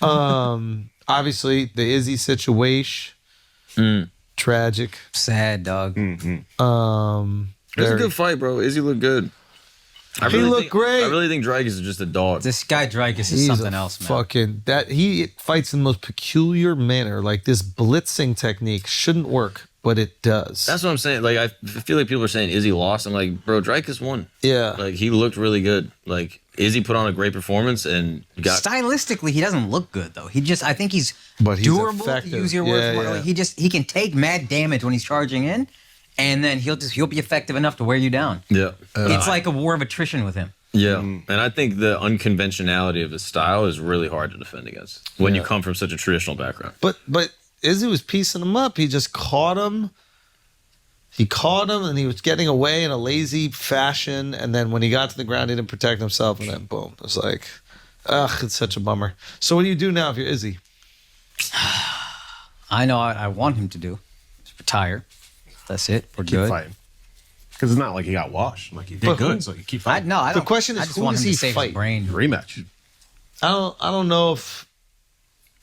Obviously, the Izzy situation, tragic. Sad, dog. It was a good fight, bro. Izzy looked good. He looked great. I really think Dricus is just a dog. This guy Dricus is something else, man. He fights in the most peculiar manner. Like this blitzing technique shouldn't work, but it does. That's what I'm saying. Like I feel like people are saying Izzy lost. I'm like, bro, Dricus won. Yeah. Like he looked really good. Like Izzy put on a great performance and got. Stylistically, he doesn't look good though. I think he's he's durable. effective. To use your words, more. Like, he can take mad damage when he's charging in, and then he'll be effective enough to wear you down. Yeah. It's like a war of attrition with him. Yeah, and I think the unconventionality of his style is really hard to defend against when you come from such a traditional background. But Izzy was piecing him up. He just caught him. He caught him, and he was getting away in a lazy fashion. And then when he got to the ground, he didn't protect himself, and then boom. It was like, it's such a bummer. So what do you do now if you're Izzy? I know I want him to do. Just retire. That's it. We're Keep good. fighting. Because it's not like he got washed. Like he did good, so you keep fighting. I The don't. question is, I just who want does him he to save fight? his brain. Rematch. I don't know if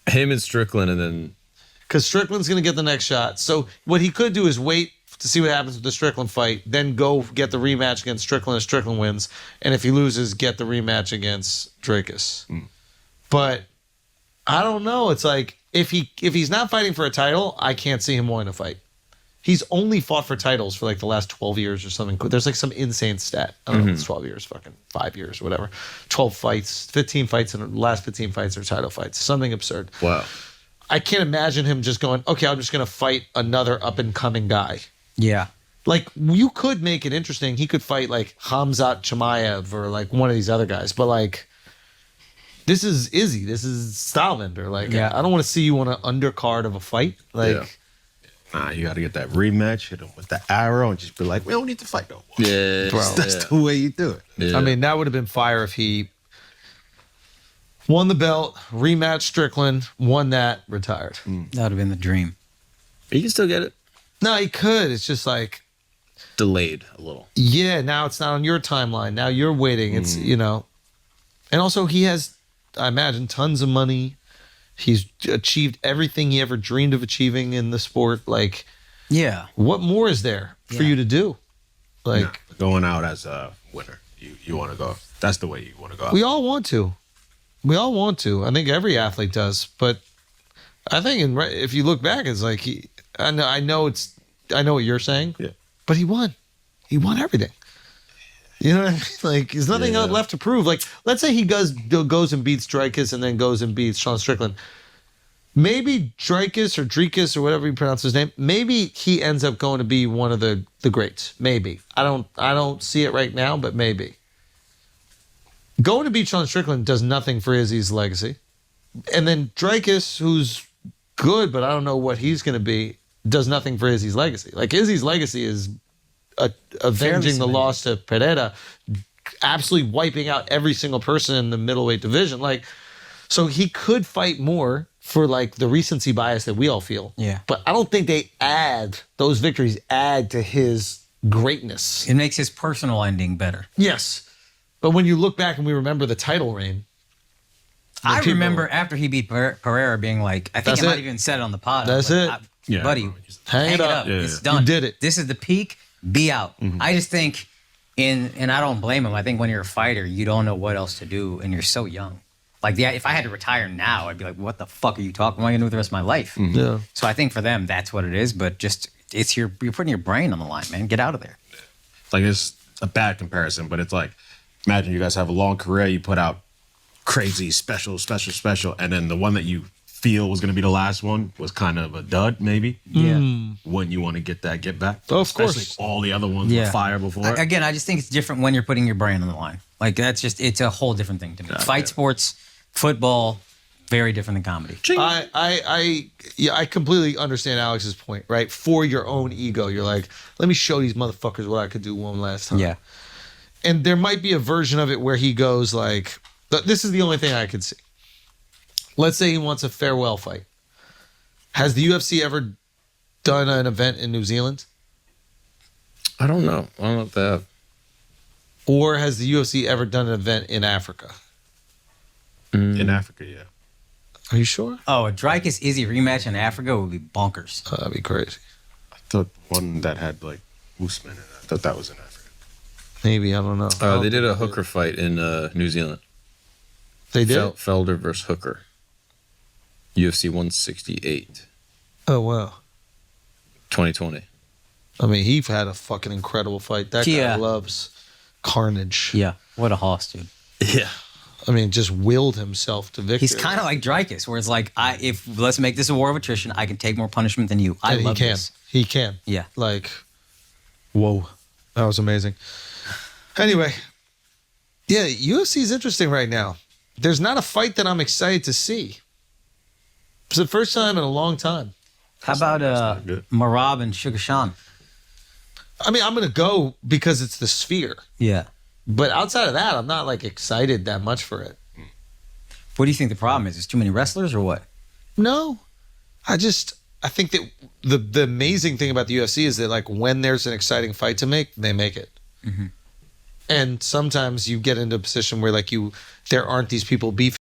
Him and Strickland, and then because Strickland's going to get the next shot. So what he could do is wait to see what happens with the Strickland fight, then go get the rematch against Strickland if Strickland wins, and if he loses, get the rematch against Dricus. But I don't know. It's like if he's not fighting for a title, I can't see him wanting to fight. He's only fought for titles for like the last 12 years or something. There's like some insane stat. I don't know if it's 12 years, fucking 5 years or whatever. 12 fights, 15 fights, and the last 15 fights are title fights. Something absurd. wow. I can't imagine him just going, okay, I'm just going to fight another up-and-coming guy. Yeah. Like, you could make it interesting. He could fight, like, Khamzat Chimaev or, like, one of these other guys. But, like, this is Izzy. This is Stylebender. Like, Yeah. I don't want to see you on an undercard of a fight. Like, Yeah. Nah, you got to get that rematch, hit him with the arrow, and just be like, we don't need to fight no more. Yeah, Bro. That's the way you do it. Yeah. I mean, that would have been fire if he won the belt, rematched Strickland, won that, retired. That would have been the dream. you can still get it No, he could. It's just like, delayed a little. yeah, now it's not on your timeline. Now you're waiting. It's, and also he has, I imagine, tons of money. He's achieved everything he ever dreamed of achieving in the sport. Like, Yeah. what more is there for Yeah. you to do? Like, Nah, going out as a winner, you want to go. That's the way you want to go out. we all want to. We all want to. I think every athlete does. But I think if you look back, it's like I know what you're saying. Yeah. But he won. He won everything. You know what I mean? Like, there's nothing else left to prove. Like, let's say he goes and beats Dricus and then goes and beats Sean Strickland. Maybe Dricus or whatever you pronounce his name, maybe he ends up going to be one of the greats. Maybe. I don't see it right now, but maybe. Going to beat Sean Strickland does nothing for Izzy's legacy. And then Dricus, who's good, but I don't know what he's going to be, does nothing for Izzy's legacy. Like, Izzy's legacy is avenging the loss to Pereira, absolutely wiping out every single person in the middleweight division. Like, so he could fight more for, like, the recency bias that we all feel. Yeah. But I don't think those victories add to his greatness. It makes his personal ending better. Yes. But when you look back and we remember the title reign, I people- remember after he beat Pereira being like, I think That's I might it. even said it on the pod. That's like, it. Yeah, buddy, hang it up. Yeah, It's yeah. done. You did it. This is the peak. Be out. I just think, and I don't blame him. I think when you're a fighter, you don't know what else to do, and you're so young. Like, yeah, if I had to retire now, I'd be like, what the fuck are you talking? What am I gonna do with the rest of my life? Yeah. So I think for them, that's what it is. But just you're putting your brain on the line, man. Get out of there. Like, it's a bad comparison, but it's like, imagine you guys have a long career, you put out crazy, special, and then the one that you feel was going to be the last one was kind of a dud, maybe. Yeah. Wouldn't you want to get that get back? Oh, of Especially course. if all the other ones Yeah. were fire before. Again, I just think it's different when you're putting your brain on the line. Like, it's a whole different thing to me. Fight sports, football, very different than comedy. I completely understand Alex's point, right? For your own ego, you're like, let me show these motherfuckers what I could do one last time. Yeah. And there might be a version of it where he goes like, this is the only thing I could see. Let's say he wants a farewell fight. Has the UFC ever done an event in New Zealand? I don't know if they have. Or has the UFC ever done an event in Africa? In Africa, yeah. Are you sure? Oh, a Dricus Izzy rematch in Africa would be bonkers. That'd be crazy. I thought one that had like Usman in it. I thought that was in Africa. Maybe, I don't know. They did a Hooker fight in New Zealand. They did? Felder versus Hooker. UFC 168. Oh, wow. 2020. I mean, he had a fucking incredible fight. That Yeah. guy loves carnage. Yeah, what a hoss, dude. Yeah. I mean, just willed himself to victory. He's kind of like Dricus, where it's like, if let's make this a war of attrition, I can take more punishment than you. I And love he can. this. He can. Yeah. Like, whoa. That was amazing. Anyway, yeah, UFC is interesting right now. There's not a fight that I'm excited to see. It's the first time in a long time. How about not good. Marab and Sugar Sean? I mean, I'm going to go because it's the Sphere. Yeah. But outside of that, I'm not like excited that much for it. What do you think the problem is? Is too many wrestlers or what? No. I think that the amazing thing about the UFC is that like when there's an exciting fight to make, they make it. And sometimes you get into a position where like there aren't these people beefing